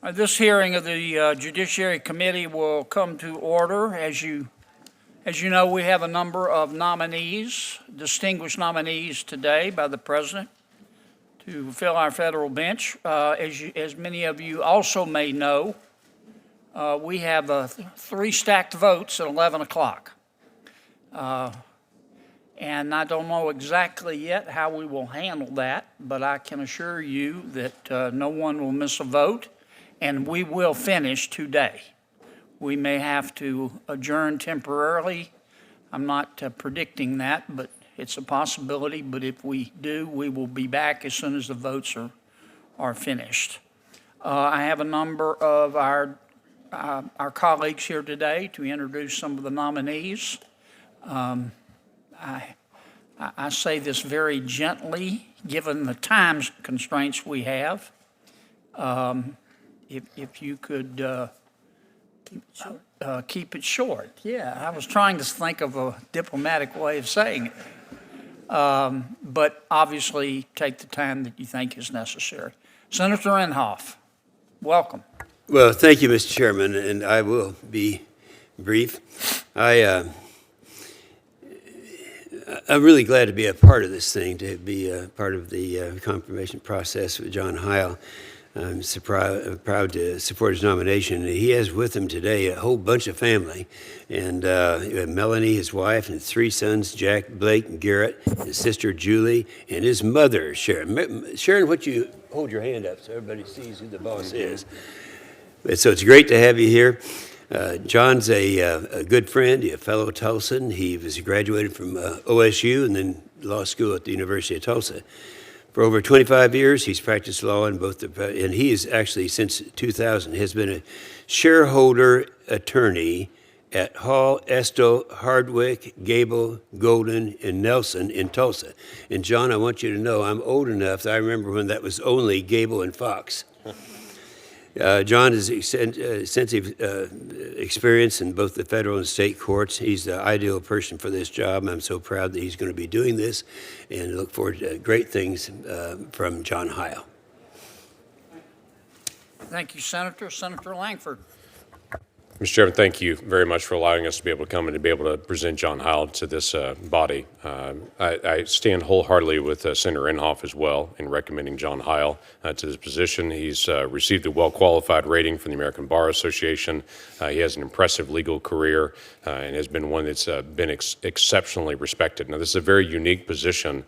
This hearing of the Judiciary Committee will come to order. As you know, we have a number of nominees, distinguished nominees today by the President to fill our federal bench. As many of you also may know, we have 3 stacked votes at 11 o'clock. And I don't know exactly yet how we will handle that, but I can assure you that no one will miss a vote, and we will finish today. We may have to adjourn temporarily. I'm not predicting that, but it's a possibility. But if we do, we will be back as soon as the votes are finished. I have a number of our colleagues here today to introduce some of the nominees. I say this very gently, given the time constraints we have. If you could keep it short. Yeah, I was trying to think of a diplomatic way of saying it. But obviously, take the time that you think is necessary. Senator Inhofe, welcome. Well, thank you, Mr. Chairman, and I will be brief. I'm really glad to be a part of this thing, to be a part of the confirmation process with John Heil. I'm so proud to support his nomination. He has with him today a whole bunch of family, and Melanie, his wife, and 3 sons, Jack, Blake, and Garrett, his sister Julie, and his mother, Sharon. Sharon, would you hold your hand up so everybody sees who the boss is? So it's great to have you here. John's a good friend, a fellow Tulsan. He was graduated from OSU and then law school at the University of Tulsa. For over 25 years, he's practiced law in both and he is actually, since 2000, has been a shareholder attorney at Hall, Estill, Hardwick, Gable, Golden, and Nelson in Tulsa. And John, I want you to know I'm old enough that I remember when that was only Gable and Fox. John has extensive experience in both the federal and state courts. He's the ideal person for this job. I'm so proud that he's going to be doing this, and look forward to great things from John Heil. Thank you, Senator. Senator Langford. Mr. Chairman, thank you very much for allowing us to be able to come and to be able to present John Heil to this body. I stand wholeheartedly with Senator Inhofe as well in recommending John Heil to this position. He's received a well-qualified rating from the American Bar Association. He has an impressive legal career and has been one that's been exceptionally respected. Now, this is a very unique position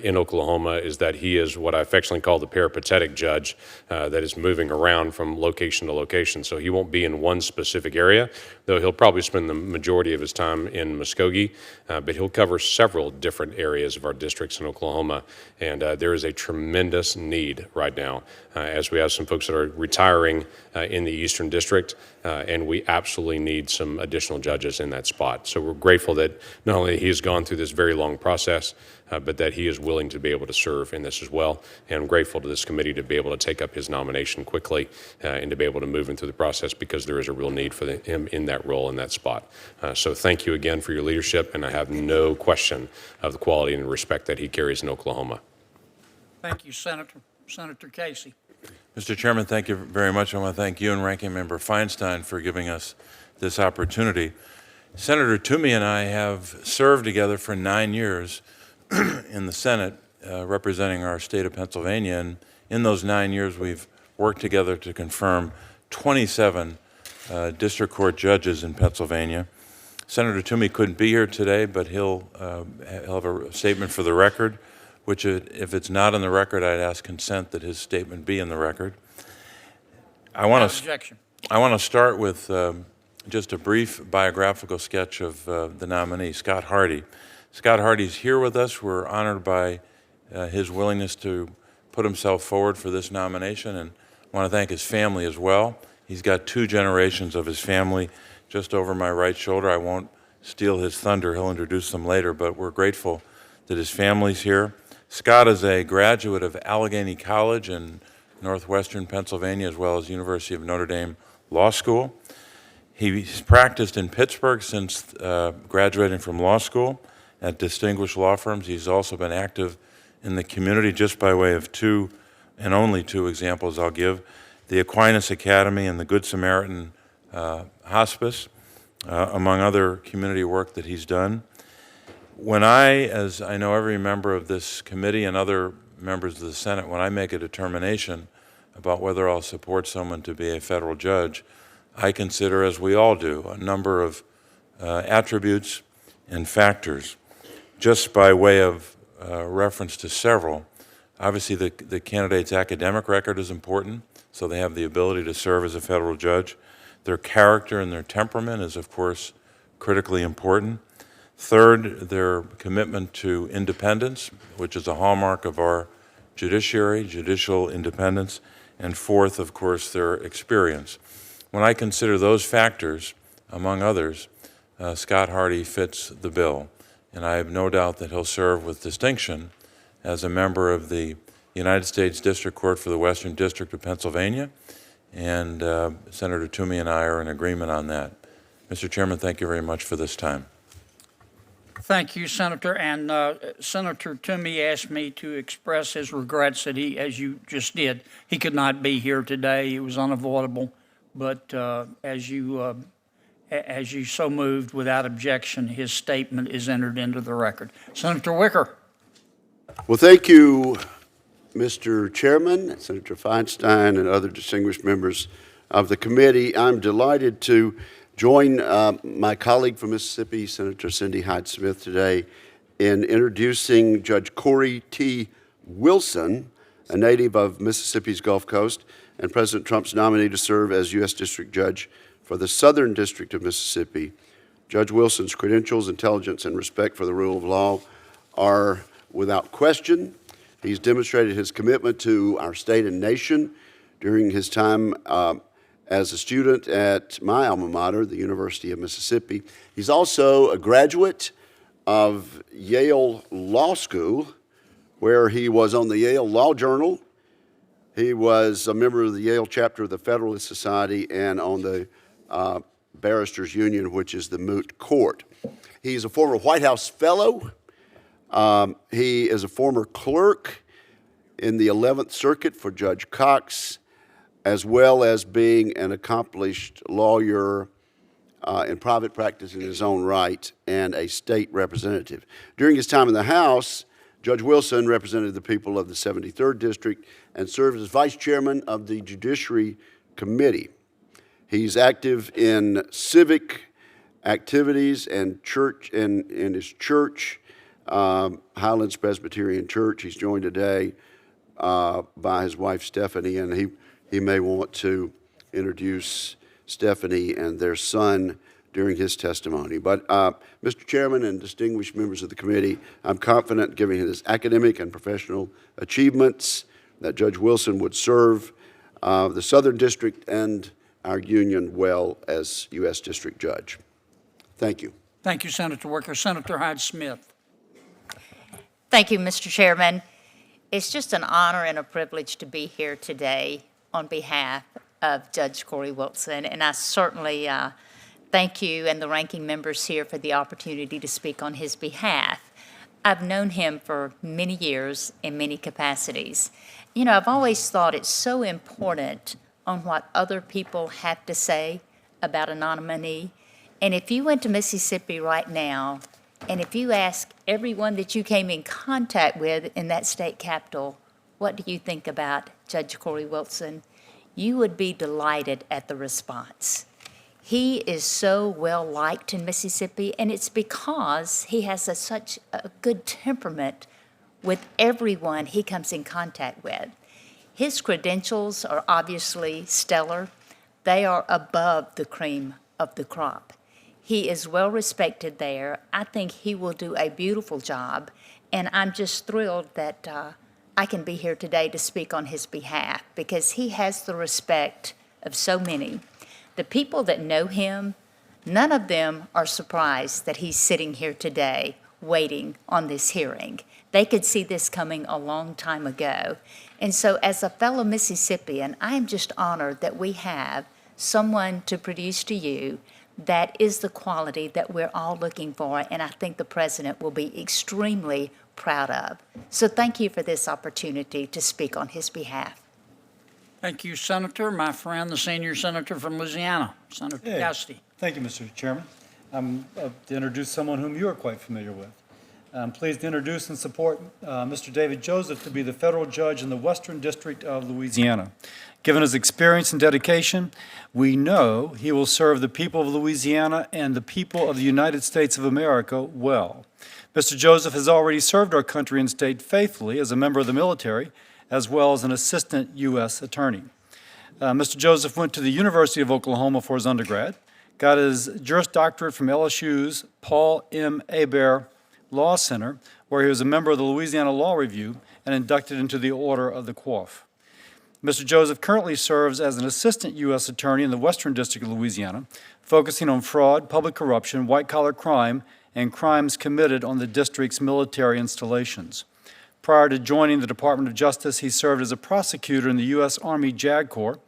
in Oklahoma, is that he is what I affectionately call the peripatetic judge that is moving around from location to location. So he won't be in one specific area, though he'll probably spend the majority of his time in Muskogee, but he'll cover several different areas of our districts in Oklahoma. And there is a tremendous need right now, as we have some folks that are retiring in the Eastern District, and we absolutely need some additional judges in that spot. So we're grateful that not only he has gone through this very long process, but that he is willing to be able to serve in this as well. And I'm grateful to this committee to be able to take up his nomination quickly and to be able to move him through the process, because there is a real need for him in that role, in that spot. So thank you again for your leadership, and I have no question of the quality and respect that he carries in Oklahoma. Thank you, Senator. Senator Casey. Mr. Chairman, thank you very much. I want to thank you and Ranking Member Feinstein for giving us this opportunity. Senator Toomey and I have served together for 9 years in the Senate, representing our state of Pennsylvania. And in those 9 years, we've worked together to confirm 27 district court judges in Pennsylvania. Senator Toomey couldn't be here today, but he'll have a statement for the record, which if it's not in the record, I'd ask consent that his statement be in the record. I want to start with just a brief biographical sketch of the nominee, Scott Hardy. Scott Hardy's here with us. We're honored by his willingness to put himself forward for this nomination, and I want to thank his family as well. He's got 2 generations of his family just over my right shoulder. I won't steal his thunder. He'll introduce them later, but we're grateful that his family's here. Scott is a graduate of Allegheny College in northwestern Pennsylvania, as well as University of Notre Dame Law School. He's practiced in Pittsburgh since graduating from law school at distinguished law firms. He's also been active in the community, just by way of 2 and only 2 examples I'll give. the Aquinas Academy, and the Good Samaritan Hospice, among other community work that he's done. When as I know every member of this committee and other members of the Senate, when I make a determination about whether I'll support someone to be a federal judge, I consider, as we all do, a number of attributes and factors. Just by way of reference to several, obviously the candidate's academic record is important, so they have the ability to serve as a federal judge. Their character and their temperament is, of course, critically important. Third, their commitment to independence, which is a hallmark of our judiciary, judicial independence. And fourth, of course, their experience. When I consider those factors, among others, Scott Hardy fits the bill. And I have no doubt that he'll serve with distinction as a member of the United States District Court for the Western District of Pennsylvania. And Senator Toomey and I are in agreement on that. Mr. Chairman, thank you very much for this time. Thank you, Senator. And Senator Toomey asked me to express his regrets that he, as you just did, he could not be here today. It was unavoidable. But as you so moved without objection, his statement is entered into the record. Senator Wicker. Well, thank you, Mr. Chairman, Senator Feinstein, and other distinguished members of the committee. I'm delighted to join my colleague from Mississippi, Senator Cindy Hyde-Smith, today in introducing Judge Cory T. Wilson, a native of Mississippi's Gulf Coast, and President Trump's nominee to serve as U.S. District Judge for the Southern District of Mississippi. Judge Wilson's credentials, intelligence, and respect for the rule of law are without question. He's demonstrated his commitment to our state and nation during his time as a student at my alma mater, the University of Mississippi. He's also a graduate of Yale Law School, where he was on the Yale Law Journal. He was a member of the Yale chapter of the Federalist Society and on the Barristers Union, which is the moot court. He's a former White House fellow. He is a former clerk in the 11th Circuit for Judge Cox, as well as being an accomplished lawyer in private practice in his own right and a state representative. During his time in the House, Judge Wilson represented the people of the 73rd District and served as vice chairman of the Judiciary Committee. He's active in civic activities and church in his church, Highlands Presbyterian Church. He's joined today by his wife Stephanie, and he may want to introduce Stephanie and their son during his testimony. But Mr. Chairman and distinguished members of the committee, I'm confident, given his academic and professional achievements, that Judge Wilson would serve the Southern District and our union well as U.S. District Judge. Thank you. Thank you, Senator Wicker. Senator Hyde-Smith. Thank you, Mr. Chairman. It's just an honor and a privilege to be here today on behalf of Judge Cory Wilson, and I certainly thank you and the ranking members here for the opportunity to speak on his behalf. I've known him for many years in many capacities. You know, I've always thought it's so important on what other people have to say about a nominee. And if you went to Mississippi right now, and if you ask everyone that you came in contact with in that state capital, what do you think about Judge Cory Wilson? You would be delighted at the response. He is so well liked in Mississippi, and it's because he has such a good temperament with everyone he comes in contact with. His credentials are obviously stellar. They are above the cream of the crop. He is well respected there. I think he will do a beautiful job, and I'm just thrilled that I can be here today to speak on his behalf because he has the respect of so many. The people that know him, none of them are surprised that he's sitting here today waiting on this hearing. They could see this coming a long time ago. And so as a fellow Mississippian, I am just honored that we have someone to produce to you that is the quality that we're all looking for, and I think the President will be extremely proud of. So thank you for this opportunity to speak on his behalf. Thank you, Senator. My friend, the senior senator from Louisiana, Senator Hey. Cassidy. Thank you, Mr. Chairman. I'm to introduce someone whom you are quite familiar with. I'm pleased to introduce and support Mr. David Joseph to be the federal judge in the Western District of Louisiana. Given his experience and dedication, we know he will serve the people of Louisiana and the people of the United States of America well. Mr. Joseph has already served our country and state faithfully as a member of the military, as well as an assistant U.S. attorney. Mr. Joseph went to the University of Oklahoma for his undergrad, got his Juris Doctorate from LSU's Paul M. Hebert Law Center, where he was a member of the Louisiana Law Review and inducted into the Order of the Coif. Mr. Joseph currently serves as an assistant U.S. attorney in the Western District of Louisiana, focusing on fraud, public corruption, white-collar crime, and crimes committed on the district's military installations. Prior to joining the Department of Justice, he served as a prosecutor in the U.S. Army JAG Corps.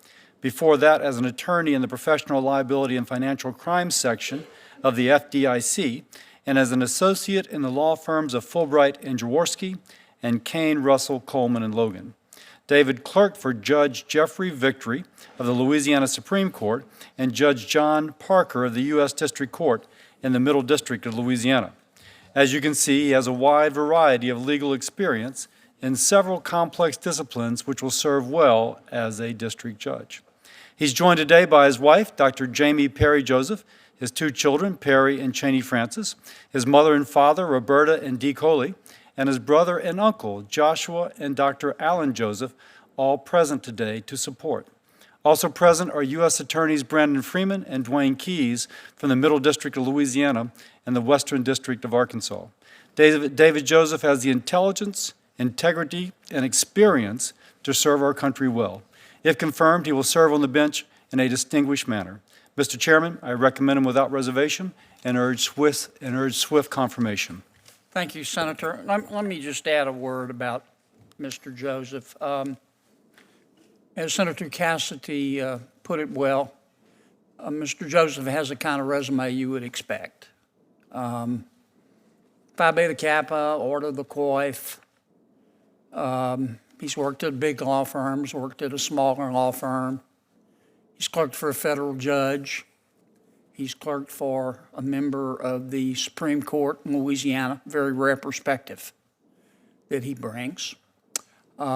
Before that, as an attorney in the Professional Liability and Financial Crimes section of the FDIC, and as an associate in the law firms of Fulbright and Jaworski and Kane, Russell, Coleman, and Logan. David clerked for Judge Jeffrey Victory of the Louisiana Supreme Court and Judge John Parker of the U.S. District Court in the Middle District of Louisiana. As you can see, he has a wide variety of legal experience in several complex disciplines which will serve well as a district judge. He's joined today by his wife, Dr. Jamie Perry Joseph, his two children, Perry and Cheney Francis, his mother and father, Roberta and Dee Coley, and his brother and uncle, Joshua and Dr. Alan Joseph, all present today to support. Also present are U.S. Attorneys Brandon Freeman and Dwayne Keys from the Middle District of Louisiana and the Western District of Arkansas. David Joseph has the intelligence, integrity, and experience to serve our country well. If confirmed, he will serve on the bench in a distinguished manner. Mr. Chairman, I recommend him without reservation and urge swift confirmation. Thank you, Senator. Let me just add a word about Mr. Joseph. As Senator Cassidy put it well, Mr. Joseph has the kind of resume you would expect. Phi Beta Kappa, Order of the Coif. He's worked at big law firms, worked at a smaller law firm. He's clerked for a federal judge. He's clerked for a member of the Supreme Court in Louisiana, very rare perspective that he brings.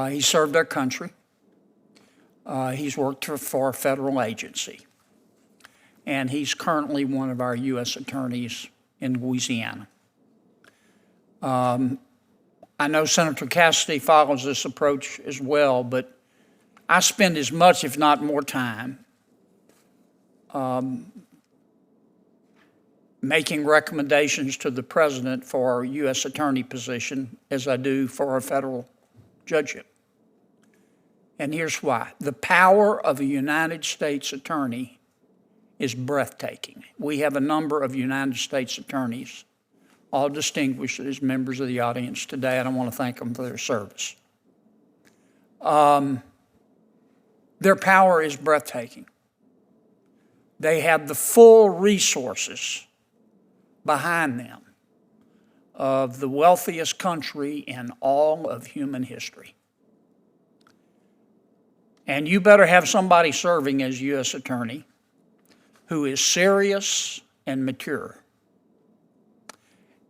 He served our country. He's worked for a federal agency. And he's currently one of our U.S. attorneys in Louisiana. I know Senator Cassidy follows this approach as well, but I spend as much, if not more time, making recommendations to the president for our U.S. attorney position as I do for a federal judgeship. And here's why. The power of a United States attorney is breathtaking. We have a number of United States attorneys, all distinguished as members of the audience today, and I want to thank them for their service. Their power is breathtaking. They have the full resources behind them of the wealthiest country in all of human history. And you better have somebody serving as U.S. attorney who is serious and mature.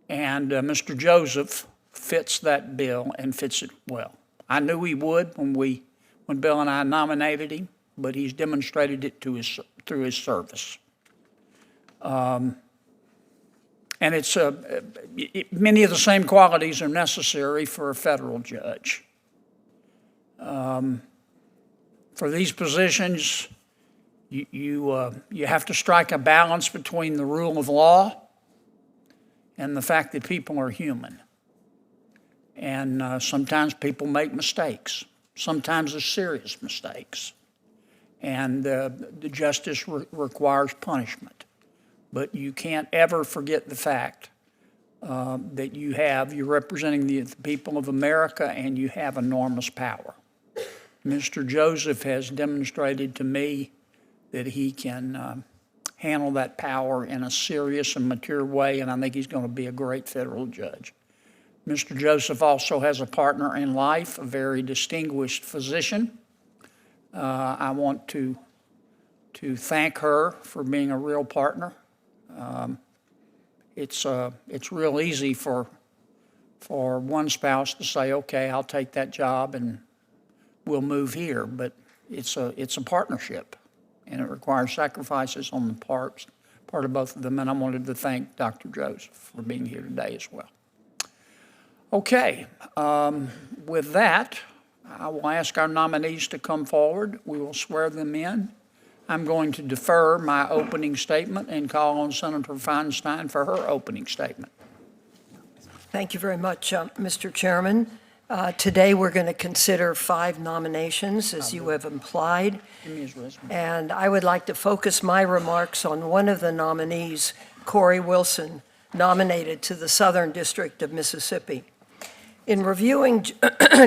And Mr. Joseph fits that bill and fits it well. I knew he would when Bill and I nominated him, but he's demonstrated it through his service. And it's many of the same qualities are necessary for a federal judge. For these positions, you have to strike a balance between the rule of law and the fact that people are human. And sometimes people make mistakes. Sometimes they're serious mistakes. And the justice requires punishment. But you can't ever forget the fact that you're representing the people of America and you have enormous power. Mr. Joseph has demonstrated to me that he can handle that power in a serious and mature way, and I think he's going to be a great federal judge. Mr. Joseph also has a partner in life, a very distinguished physician, I want to thank her for being a real partner. It's real easy for one spouse to say, okay, I'll take that job and we'll move here, but it's a partnership, and it requires sacrifices on the part of both of them, and I wanted to thank Dr. Joseph for being here today as well. Okay, with that, I will ask our nominees to come forward. We will swear them in. I'm going to defer my opening statement and call on Senator Feinstein for her opening statement. Thank you very much, Mr. Chairman. Today, we're going to consider 5 nominations, as you have implied. Give me his resume. And I would like to focus my remarks on one of the nominees, Cory Wilson, nominated to the Southern District of Mississippi. In reviewing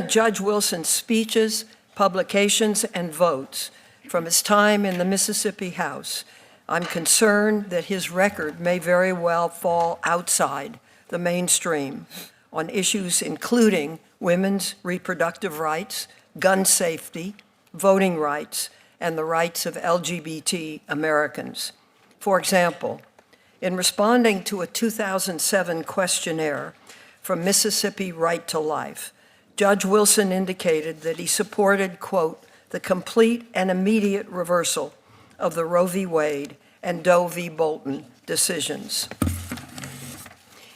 Judge Wilson's speeches, publications, and votes from his time in the Mississippi House, I'm concerned that his record may very well fall outside the mainstream on issues including women's reproductive rights, gun safety, voting rights, and the rights of LGBT Americans. For example, in responding to a 2007 questionnaire from Mississippi Right to Life, Judge Wilson indicated that he supported, quote, the complete and immediate reversal of the Roe v. Wade and Doe v. Bolton decisions.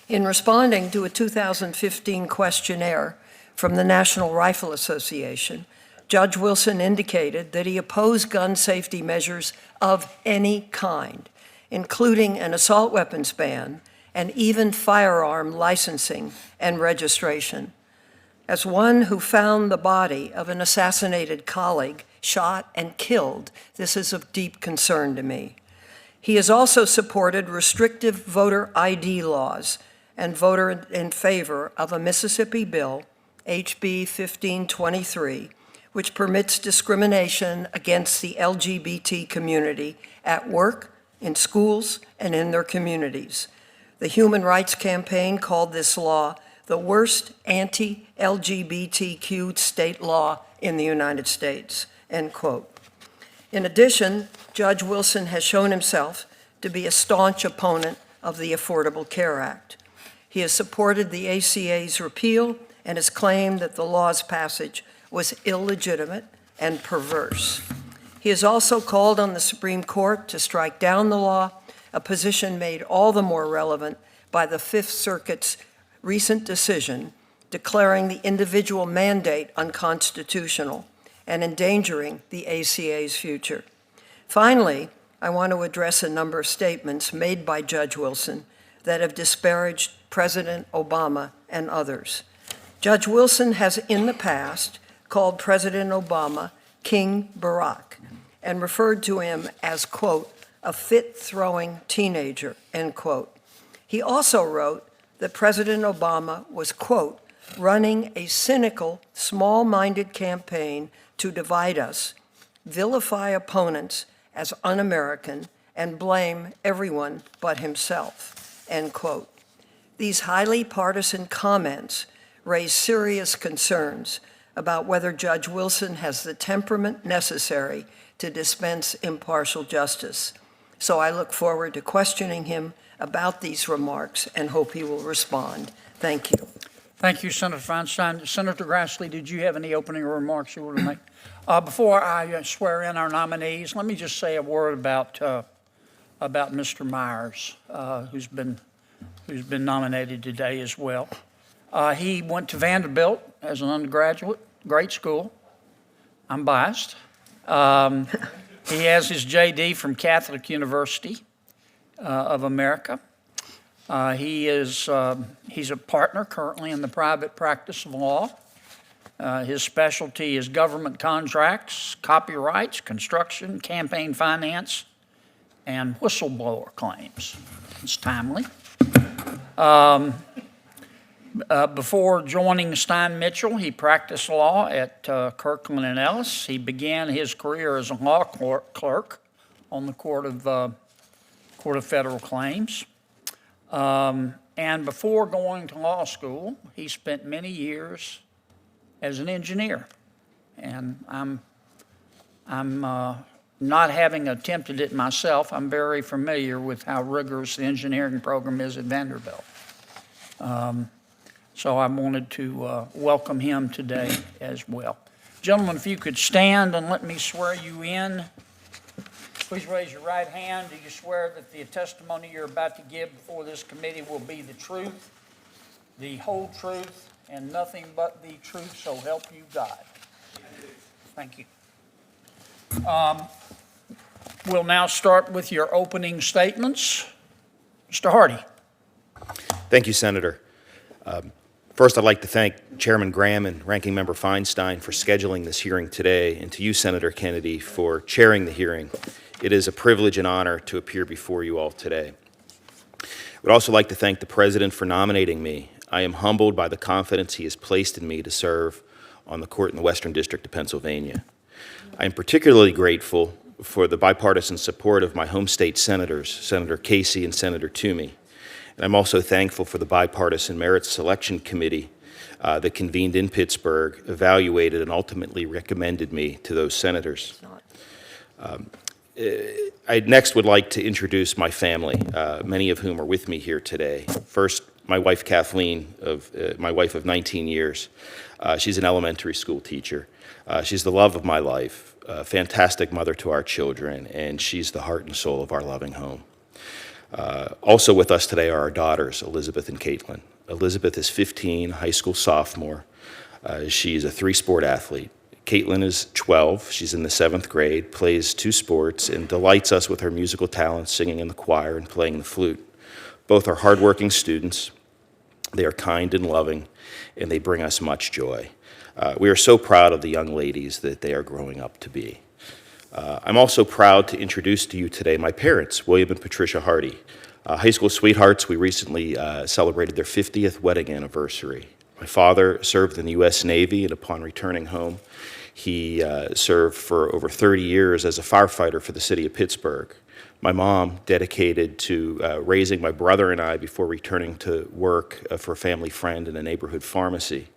In responding to a 2015 questionnaire from the National Rifle Association, Judge Wilson indicated that he opposed gun safety measures of any kind, including an assault weapons ban and even firearm licensing and registration. As one who found the body of an assassinated colleague shot and killed, this is of deep concern to me. He has also supported restrictive voter ID laws and voted in favor of a Mississippi bill, HB 1523, which permits discrimination against the LGBT community at work, in schools, and in their communities. The Human Rights Campaign called this law the worst anti-LGBTQ state law in the United States, end quote. In addition, Judge Wilson has shown himself to be a staunch opponent of the Affordable Care Act. He has supported the ACA's repeal and has claimed that the law's passage was illegitimate and perverse. He has also called on the Supreme Court to strike down the law, a position made all the more relevant by the Fifth Circuit's recent decision declaring the individual mandate unconstitutional and endangering the ACA's future. Finally, I want to address a number of statements made by Judge Wilson that have disparaged President Obama and others. Judge Wilson has in the past called President Obama King Barack and referred to him as, quote, a fit-throwing teenager, end quote. He also wrote that President Obama was, quote, running a cynical, small-minded campaign to divide us, vilify opponents as un-American, and blame everyone but himself, end quote. These highly partisan comments raise serious concerns about whether Judge Wilson has the temperament necessary to dispense impartial justice. So I look forward to questioning him about these remarks and hope he will respond. Thank you. Thank you, Senator Feinstein. Senator Grassley, did you have any opening remarks you want to make? Before I swear in our nominees, let me just say a word about Mr. Meyers, who's been nominated today as well. He went to Vanderbilt as an undergraduate, great school. I'm biased. He has his JD from Catholic University of America. He's a partner currently in the private practice of law. His specialty is government contracts, copyrights, construction, campaign finance, and whistleblower claims. It's timely. Before joining Stein Mitchell, he practiced law at Kirkland and Ellis. He began his career as a law clerk on the Court of Federal Claims. And before going to law school, he spent many years as an engineer. And I'm I'm not having attempted it myself, I'm very familiar with how rigorous the engineering program is at Vanderbilt. So I wanted to welcome him today as well. Gentlemen, if you could stand and let me swear you in. Please raise your right hand. Do you swear that the testimony you're about to give before this committee will be the truth, the whole truth, and nothing but the truth, so help you God? Thank you. We'll now start with your opening statements. Mr. Hardy. Thank you, Senator. First, I'd like to thank Chairman Graham and Ranking Member Feinstein for scheduling this hearing today, and to you, Senator Kennedy, for chairing the hearing. It is a privilege and honor to appear before you all today. I would also like to thank the President for nominating me. I am humbled by the confidence he has placed in me to serve on the court in the Western District of Pennsylvania. I am particularly grateful for the bipartisan support of my home state senators, Senator Casey and Senator Toomey. And I'm also thankful for the bipartisan Merit Selection Committee that convened in Pittsburgh, evaluated, and ultimately recommended me to those senators. I next would like to introduce my family, many of whom are with me here today. First, my wife Kathleen, my wife of 19 years. She's an elementary school teacher. She's the love of my life, a fantastic mother to our children, and she's the heart and soul of our loving home. Also with us today are our daughters, Elizabeth and Caitlin. Elizabeth is 15, high school sophomore. She's a three-sport athlete. Caitlin is 12. She's in the 7th grade, plays 2 sports, and delights us with her musical talents, singing in the choir and playing the flute. Both are hardworking students. They are kind and loving, and they bring us much joy. We are so proud of the young ladies that they are growing up to be. I'm also proud to introduce to you today my parents, William and Patricia Hardy. High school sweethearts, we recently celebrated their 50th wedding anniversary. My father served in the U.S. Navy, and upon returning home, he served for over 30 years as a firefighter for the city of Pittsburgh. My mom dedicated to raising my brother and I before returning to work for a family friend in a neighborhood pharmacy.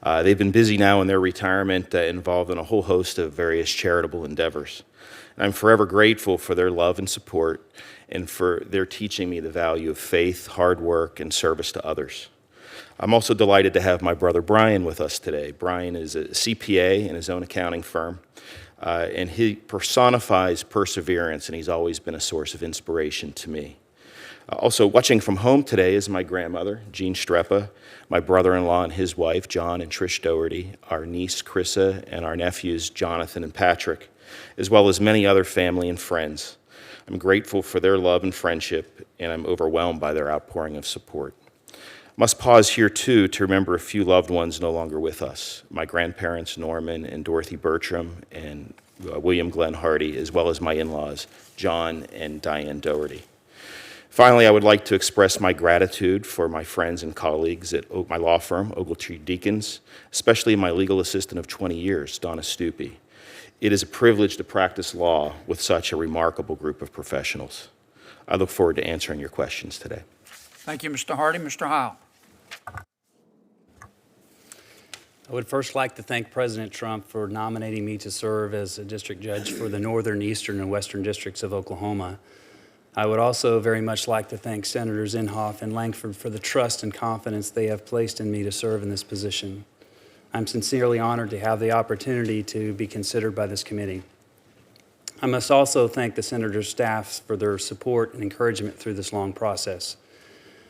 They've been busy now in their retirement, involved in a whole host of various charitable endeavors. And I'm forever grateful for their love and support, and for their teaching me the value of faith, hard work, and service to others. I'm also delighted to have my brother Brian with us today. Brian is a CPA in his own accounting firm, and he personifies perseverance, and he's always been a source of inspiration to me. Also watching from home today is my grandmother, Jean Strepa, my brother-in-law and his wife, John and Trish Doherty, our niece, Krissa, and our nephews, Jonathan and Patrick, as well as many other family and friends. I'm grateful for their love and friendship, and I'm overwhelmed by their outpouring of support. Must pause here, too, to remember a few loved ones no longer with us. My grandparents, Norman and Dorothy Bertram, and William Glenn Hardy, as well as my in-laws, John and Diane Doherty. Finally, I would like to express my gratitude for my friends and colleagues at my law firm, Ogletree Deakins, especially my legal assistant of 20 years, Donna Stupi. It is a privilege to practice law with such a remarkable group of professionals. I look forward to answering your questions today. Thank you, Mr. Hardy. Mr. Heil. I would first like to thank President Trump for nominating me to serve as a district judge for the Northern, Eastern, and Western Districts of Oklahoma. I would also very much like to thank Senators Inhofe and Langford for the trust and confidence they have placed in me to serve in this position. I'm sincerely honored to have the opportunity to be considered by this committee. I must also thank the Senators' staffs for their support and encouragement through this long process.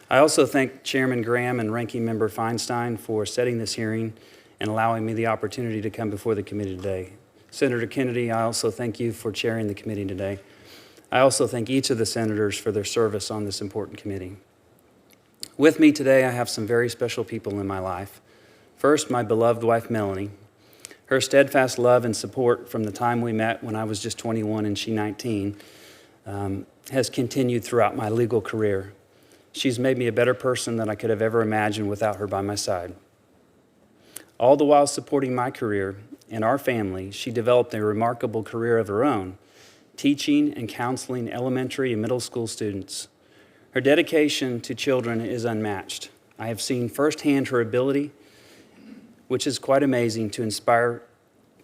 I also thank Chairman Graham and Ranking Member Feinstein for setting this hearing and allowing me the opportunity to come before the committee today. Senator Kennedy, I also thank you for chairing the committee today. I also thank each of the senators for their service on this important committee. With me today, I have some very special people in my life. First, my beloved wife, Melanie. Her steadfast love and support from the time we met when I was just 21 and she 19 has continued throughout my legal career. She's made me a better person than I could have ever imagined without her by my side. All the while supporting my career and our family, she developed a remarkable career of her own, teaching and counseling elementary and middle school students. Her dedication to children is unmatched. I have seen firsthand her ability, which is quite amazing, to inspire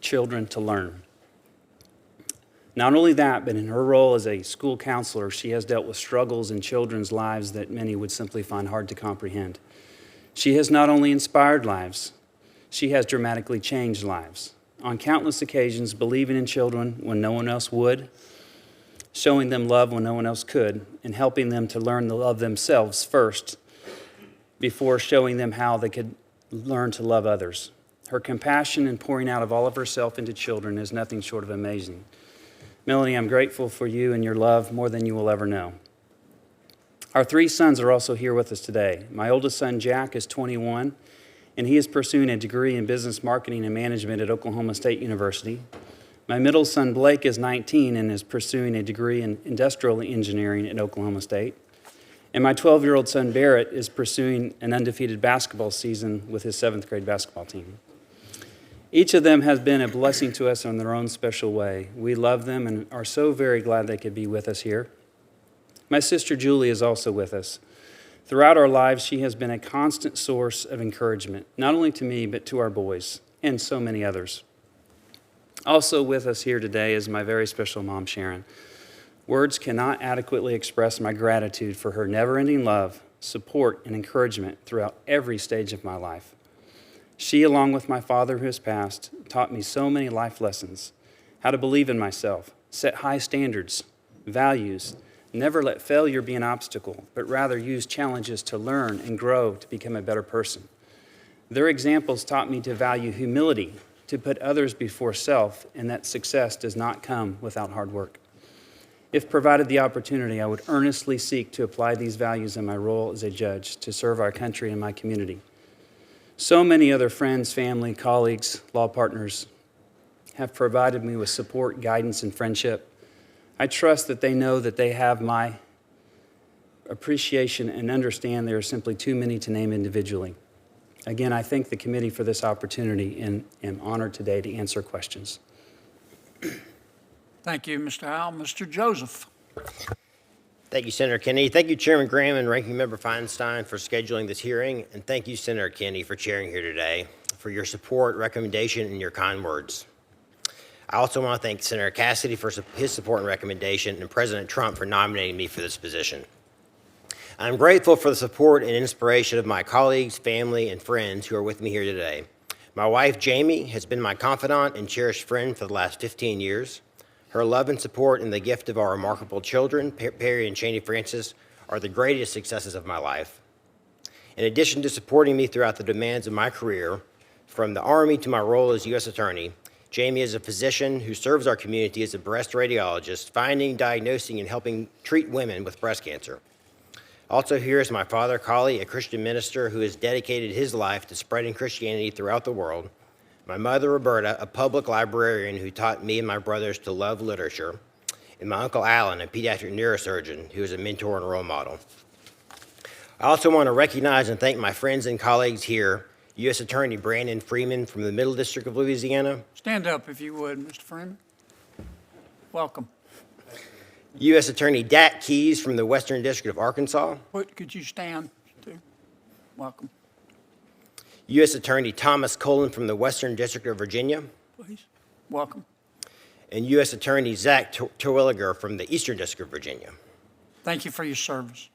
children to learn. Not only that, but in her role as a school counselor, she has dealt with struggles in children's lives that many would simply find hard to comprehend. She has not only inspired lives, she has dramatically changed lives. On countless occasions, believing in children when no one else would, showing them love when no one else could, and helping them to learn to love themselves first before showing them how they could learn to love others. Her compassion and pouring out of all of herself into children is nothing short of amazing. Melanie, I'm grateful for you and your love more than you will ever know. Our 3 sons are also here with us today. My oldest son, Jack, is 21, and he is pursuing a degree in business marketing and management at Oklahoma State University. My middle son, Blake, is 19 and is pursuing a degree in industrial engineering at Oklahoma State. And my 12-year-old son, Barrett, is pursuing an undefeated basketball season with his 7th grade basketball team. Each of them has been a blessing to us in their own special way. We love them and are so very glad they could be with us here. My sister Julie is also with us. Throughout our lives, she has been a constant source of encouragement, not only to me, but to our boys and so many others. Also with us here today is my very special mom, Sharon. Words cannot adequately express my gratitude for her never-ending love, support, and encouragement throughout every stage of my life. She, along with my father who has passed, taught me so many life lessons: how to believe in myself, set high standards, values, never let failure be an obstacle, but rather use challenges to learn and grow to become a better person. Their examples taught me to value humility, to put others before self, and that success does not come without hard work. If provided the opportunity, I would earnestly seek to apply these values in my role as a judge to serve our country and my community. So many other friends, family, colleagues, law partners have provided me with support, guidance, and friendship. I trust that they know that they have my appreciation and understand there are simply too many to name individually. Again, I thank the committee for this opportunity and am honored today to answer questions. Thank you, Mr. Heil. Mr. Joseph. Thank you, Senator Kennedy. Thank you, Chairman Graham and Ranking Member Feinstein, for scheduling this hearing. And thank you, Senator Kennedy, for chairing here today, for your support, recommendation, and your kind words. I also want to thank Senator Cassidy for his support and recommendation, and President Trump for nominating me for this position. I'm grateful for the support and inspiration of my colleagues, family, and friends who are with me here today. My wife, Jamie, has been my confidant and cherished friend for the last 15 years. Her love and support and the gift of our remarkable children, Perry and Cheney Francis, are the greatest successes of my life. In addition to supporting me throughout the demands of my career, from the Army to my role as U.S. Attorney, Jamie is a physician who serves our community as a breast radiologist, finding, diagnosing, and helping treat women with breast cancer. Also here is my father, Cory, a Christian minister who has dedicated his life to spreading Christianity throughout the world. My mother, Roberta, a public librarian who taught me and my brothers to love literature, and my uncle Alan, a pediatric neurosurgeon who is a mentor and role model. I also want to recognize and thank my friends and colleagues here, U.S. Attorney Brandon Freeman from the Middle District of Louisiana. Stand up if you would, Mr. Freeman. Welcome. U.S. Attorney Dak Keys from the Western District of Arkansas. Could you stand too? Welcome, U.S. Attorney Thomas Cullen from the Western District of Virginia. please. Welcome. And U.S. Attorney Zach Terwilliger from the Eastern District of Virginia. Thank you for your service.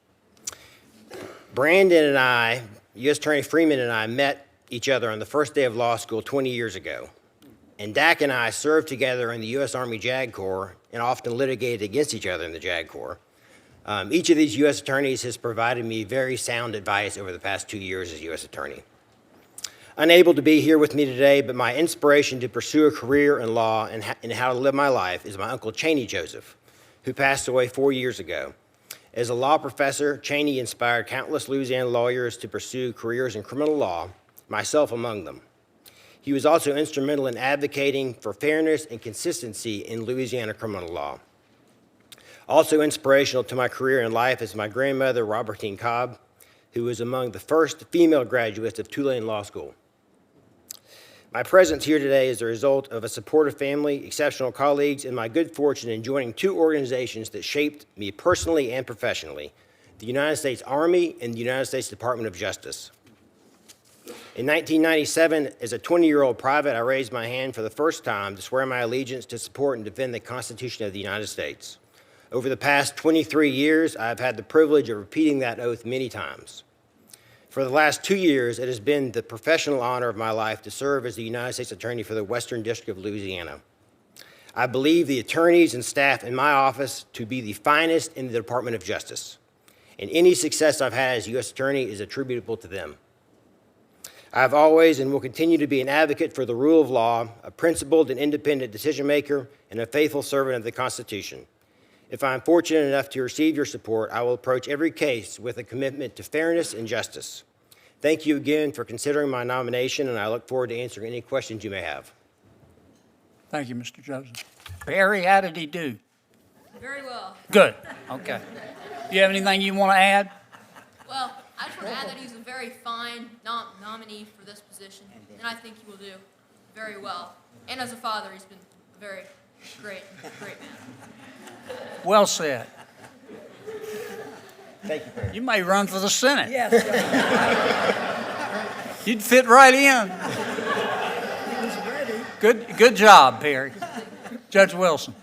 Brandon and I, U.S. Attorney Freeman and I, met each other on the first day of law school 20 years ago. And Dak and I served together in the U.S. Army JAG Corps and often litigated against each other in the JAG Corps. Each of these U.S. attorneys has provided me very sound advice over the past 2 years as U.S. Attorney. Unable to be here with me today, but my inspiration to pursue a career in law and how to live my life is my Uncle Cheney Joseph, who passed away 4 years ago. As a law professor, Cheney inspired countless Louisiana lawyers to pursue careers in criminal law, myself among them. He was also instrumental in advocating for fairness and consistency in Louisiana criminal law. Also inspirational to my career in life is my grandmother, Robertine Cobb, who was among the first female graduates of Tulane Law School. My presence here today is the result of a supportive family, exceptional colleagues, and my good fortune in joining 2 organizations that shaped me personally and professionally, the United States Army and the United States Department of Justice. In 1997, as a 20-year-old private, I raised my hand for the first time to swear my allegiance to support and defend the Constitution of the United States. Over the past 23 years, I've had the privilege of repeating that oath many times. For the last 2 years, it has been the professional honor of my life to serve as the United States Attorney for the Western District of Louisiana. I believe the attorneys and staff in my office to be the finest in the Department of Justice, and any success I've had as U.S. Attorney is attributable to them. I have always and will continue to be an advocate for the rule of law, a principled and independent decision maker, and a faithful servant of the Constitution. If I am fortunate enough to receive your support, I will approach every case with a commitment to fairness and justice. Thank you again for considering my nomination, and I look forward to answering any questions you may have. Thank you, Mr. Joseph. Barry, how did he do? Very well. Good, okay. You have anything you want to add? Well, I just want to add that he's a very fine nominee for this position, and I think he will do very well. And as a father, he's been a very great man. Well said. Thank you, Barry. You may run for the Senate. Yes, You'd fit right in. he was ready. Good job, Perry. Judge Wilson.